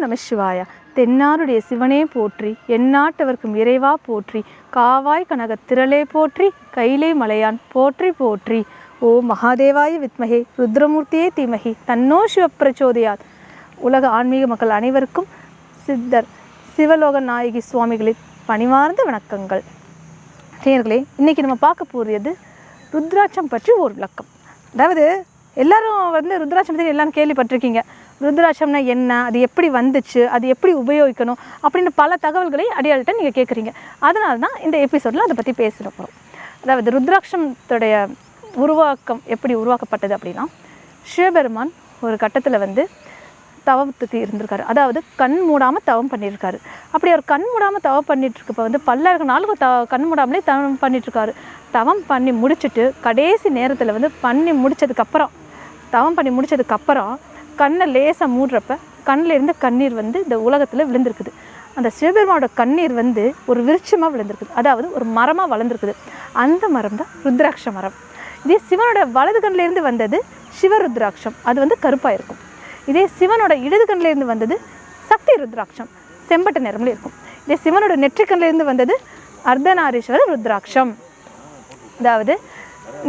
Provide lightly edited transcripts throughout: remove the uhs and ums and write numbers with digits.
நமசிவாய. தென்னாருடைய சிவனே போற்றி, எந்நாட்டவர்க்கும் இறைவா போற்றி, காவாய் கனக திரளே போற்றி, கைலை மலையான் போற்றி போற்றி. ஓம் மகாதேவாய வித்மகே ருத்ரமூர்த்தியே தீமகி தன்னோ சிவப்பிரச்சோதயாத். உலக ஆன்மீக மக்கள் அனைவருக்கும் சித்தர் சிவலோக நாயகி சுவாமிகளின் பணிவார்ந்த வணக்கங்கள். நேயர்களே, இன்றைக்கி நம்ம பார்க்க போகிறது ருத்ராட்சம் பற்றி ஒரு விளக்கம். அதாவது எல்லாரும் ருத்ராட்சம் பற்றி எல்லாரும் கேள்விப்பட்டிருக்கீங்க. ருத்ராட்சம்னா என்ன, அது எப்படி வந்துச்சு, அது எப்படி உபயோகிக்கணும் அப்படின்னு பல தகவல்களை அடியாள்கிட்ட நீங்கள் கேட்குறீங்க. அதனால தான் இந்த எபிசோடில் அதை பற்றி பேசுகிற போகிறோம். அதாவது ருத்ராட்சத்துடைய உருவாக்கம் எப்படி உருவாக்கப்பட்டது அப்படின்னா, சிவபெருமான் ஒரு கட்டத்தில் தவத்துக்கு இருந்திருக்காரு. அதாவது கண் மூடாமல் தவம் பண்ணியிருக்காரு. அப்படி அவர் கண் மூடாமல் தவம் பண்ணிட்டுருக்கப்போ பல்லாயிரம் நாளுக்கு கண் மூடாமலே தவம் பண்ணிட்டுருக்காரு. தவம் பண்ணி முடிச்சுட்டு கடைசி நேரத்தில் பண்ணி முடித்ததுக்கப்புறம் தவம் பண்ணி முடித்ததுக்கப்புறம் கண்ணை லேசாக மூடுறப்ப கண்ணில் இருந்து கண்ணீர் இந்த உலகத்தில் விழுந்திருக்குது. அந்த சிவபெருமானோட கண்ணீர் ஒரு விருட்சமாக விழுந்திருக்குது. அதாவது ஒரு மரமாக வளர்ந்துருக்குது. அந்த மரம் தான் ருத்ராட்ச மரம். இதே சிவனோட வலது கண்ணிலேருந்து வந்தது சிவருத்ராட்சம், அது கருப்பாக இருக்கும். இதே சிவனோட இடது கண்ணிலேருந்து வந்தது சக்தி ருத்ராட்சம், செம்பட்ட நிறமில் இருக்கும். இதே சிவனோட நெற்றிக்கண்ணிலேருந்து வந்தது அர்த்தநாரீஸ்வர ருத்ராட்சம். அதாவது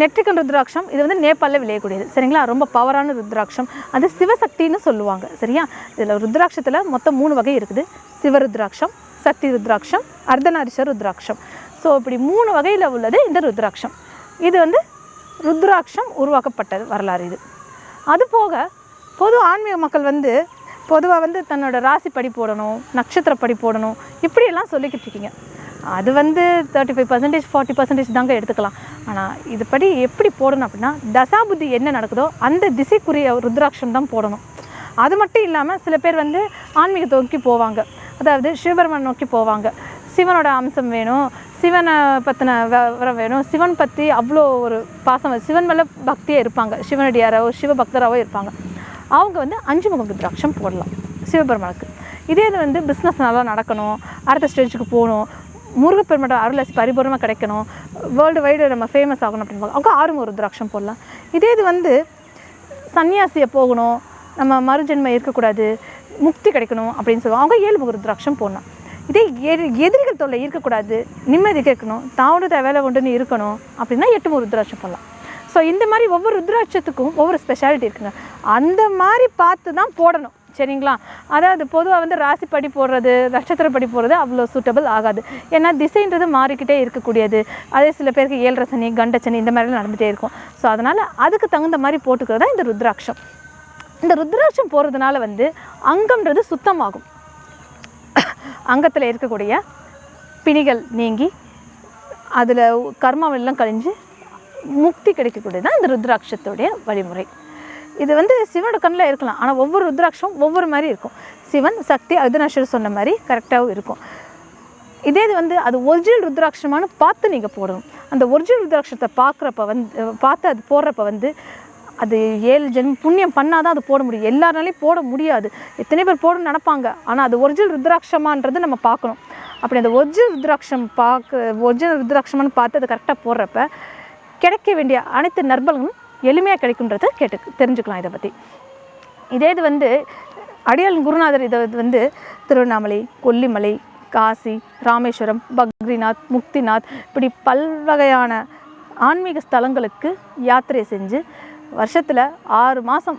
நெற்றிக்கண் ருத்ராட்சம் இது நேபாளில் விளையக்கூடியது. சரிங்களா? ரொம்ப பவரான ருத்ராட்சம். அது சிவசக்தின்னு சொல்லுவாங்க. சரியா? இதில் ருத்ராட்சத்தில் மொத்தம் 3 வகை இருக்குது. சிவருத்ராட்சம், சக்தி ருத்ராட்சம், அர்த்தநாரீஸ்வர ருத்ராட்சம். ஸோ இப்படி 3 வகையில் உள்ளது இந்த ருத்ராட்சம். இது ருத்ராட்சம் உருவாக்கப்பட்டது வரலாறு இது. அதுபோக பொது ஆன்மீக மக்கள் பொதுவாக தன்னோட ராசிப்படி போடணும், நட்சத்திரப்படி போடணும், இப்படியெல்லாம் சொல்லிக்கிட்டு இருக்கீங்க. அது 35%, 40% தாங்க எடுத்துக்கலாம். ஆனால் இதுபடி எப்படி போடணும் அப்படின்னா, தசாபுத்தி என்ன நடக்குதோ அந்த திசைக்குரிய ருத்ராட்சம் தான் போடணும். அது மட்டும் இல்லாமல் சில பேர் ஆன்மீகத்தை நோக்கி போவாங்க. அதாவது சிவபெருமான் நோக்கி போவாங்க. சிவனோட அம்சம் வேணும், சிவனை பற்றின விவரம் வேணும், சிவன் பற்றி அவ்வளோ ஒரு பாசம், சிவன் மேலே பக்தியாக இருப்பாங்க, சிவனடியாராவோ சிவபக்தராகவோ இருப்பாங்க. அவங்க 5 முகம் ருத்ராட்சம் போடலாம் சிவபெருமானுக்கு. இதே இது பிஸ்னஸ் நல்லா நடக்கணும், அடுத்த ஸ்டேஜுக்கு போகணும், முருகப்பெருமானோட அருளாசி பரிபூர்ணமாக கிடைக்கணும், வேர்ல்டு வைடு நம்ம ஃபேமஸ் ஆகணும் அப்படின்னு அவங்க 6 முகம் ருத்ராட்சம் போடலாம். இதே இது சன்னியாசியை போகணும், நம்ம மறுஜென்மை இருக்கக்கூடாது, முக்தி கிடைக்கணும் அப்படின்னு சொல்லுவாங்க, அவங்க 7 முகம் ருத்ராட்சம் போடலாம். இதே எதிரிகள் தொல்லை இருக்கக்கூடாது, நிம்மதி கேட்கணும், தாவோட வேலை ஒன்றுன்னு இருக்கணும் அப்படின்னா 8 முகம் ருத்ராட்சம் போடலாம். ஸோ இந்த மாதிரி ஒவ்வொரு ருத்ராட்சத்துக்கும் ஒவ்வொரு ஸ்பெஷாலிட்டி இருக்குங்க. அந்த மாதிரி பார்த்து தான் போடணும். சரிங்களா? அதாவது பொதுவாக ராசிப்படி போடுறது, நட்சத்திரப்படி போடுறது அவ்வளோ சூட்டபிள் ஆகாது. ஏன்னா திசைன்றது மாறிக்கிட்டே இருக்கக்கூடியது. அதே சில பேருக்கு 7 சனி, கண்டச்சனி இந்த மாதிரிலாம் நடந்துகிட்டே இருக்கும். ஸோ அதனால் அதுக்கு தகுந்த மாதிரி போட்டுக்கிறது தான் இந்த ருத்ராட்சம். இந்த ருத்ராட்சம் போடுறதுனால அங்கம்ன்றது சுத்தமாகும். அங்கத்தில் இருக்கக்கூடிய பிணிகள் நீங்கி அதில் கர்மாவெல்லாம் கழிஞ்சு முக்தி கிடைக்கக்கூடியது தான் இந்த ருத்ராட்சத்துடைய வழிமுறை. இது சிவனோட கண்ணில் இருக்கலாம், ஆனால் ஒவ்வொரு ருத்ராட்சம் ஒவ்வொரு மாதிரி இருக்கும். சிவன், சக்தி, அர்த்தநாரீஸ்வரர் சொன்ன மாதிரி கரெக்டாகவும் இருக்கும். இதே இது அது ஒரிஜினல் ருத்ராட்சமானு பார்த்து நீங்கள் போடணும். அந்த ஒரிஜினல் ருத்ராட்சத்தை பார்க்குறப்ப பார்த்து அது போடுறப்ப அது 7 ஜென்மம் புண்ணியம் பண்ணால் தான் அது போட முடியும். எல்லாராலையும் போட முடியாது. எத்தனை பேர் போடணும்னு நினப்பாங்க, ஆனால் அது ஒரிஜினல் ருத்ராட்சமான்றது நம்ம பார்க்கணும். அப்படி அந்த ஒரிஜினல் ருத்ராட்சமானு பார்த்து அதை கரெக்டாக போடுறப்ப கிடைக்க வேண்டிய அனைத்து நற்பலன்களும் எளிமையாக கிடைக்குன்றதை தெரிஞ்சுக்கலாம். இதை பற்றி இதே இது அடியாள் குருநாதர் இதை திருவண்ணாமலை, கொல்லிமலை, காசி, ராமேஸ்வரம், பக்ரிநாத், முக்திநாத் இப்படி பல்வகையான ஆன்மீக ஸ்தலங்களுக்கு யாத்திரை செஞ்சு வருஷத்தில் 6 மாதம்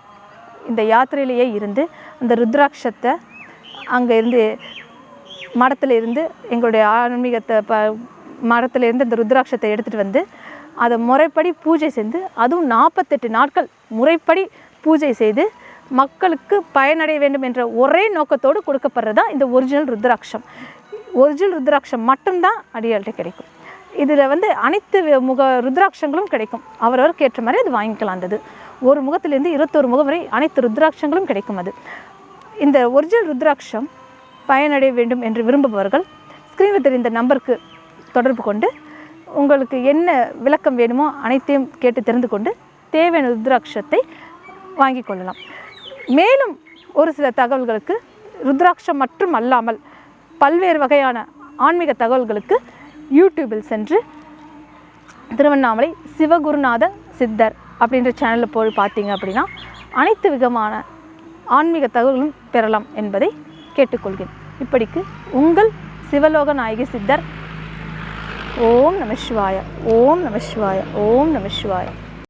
இந்த யாத்திரையிலேயே இருந்து அந்த ருத்ராட்சத்தை அங்கே இருந்து மடத்தில் இருந்து எங்களுடைய ஆன்மீகத்தை மடத்திலேருந்து அந்த ருத்ராட்சத்தை எடுத்துகிட்டு அதை முறைப்படி பூஜை செய்து, அதுவும் 48 நாட்கள் முறைப்படி பூஜை செய்து மக்களுக்கு பயனடைய வேண்டும் என்ற ஒரே நோக்கத்தோடு கொடுக்கப்படுறதா இந்த ஒரிஜினல் ருத்ராட்சம். ஒரிஜினல் ருத்ராட்சம் மட்டும்தான் அடியாள்கிட்ட கிடைக்கும். இதில் அனைத்து முக ருத்ராட்சங்களும் கிடைக்கும். அவரவருக்கு ஏற்ற மாதிரி அது வாங்கிக்கலாம். அது ஒரு முகத்திலேருந்து 21 முகம் வரை அனைத்து ருத்ராட்சங்களும் கிடைக்கும். அது இந்த ஒரிஜினல் ருத்ராட்சம் பயனடைய வேண்டும் என்று விரும்புபவர்கள் ஸ்க்ரீனில் தெரிந்த நம்பருக்கு தொடர்பு கொண்டு உங்களுக்கு என்ன விளக்கம் வேணுமோ அனைத்தையும் கேட்டு தெரிந்து கொண்டு தேவையான ருத்ராட்சத்தை வாங்கி கொள்ளலாம். மேலும் ஒரு சில தகவல்களுக்கு ருத்ராட்சம் மட்டும் அல்லாமல் பல்வேறு வகையான ஆன்மீக தகவல்களுக்கு யூடியூபில் சென்று திருவண்ணாமலை சிவகுருநாத சித்தர் அப்படின்ற சேனலில் போய் பார்த்தீங்க அப்படின்னா அனைத்து விதமான ஆன்மீக தகவல்களும் பெறலாம் என்பதை கேட்டுக்கொள்கிறேன். இப்படிக்கு உங்கள் சிவலோக நாயகி சித்தர். ஓம் நம சிவாய. ஓம் நம சிவாய. ஓம் நம சிவாய.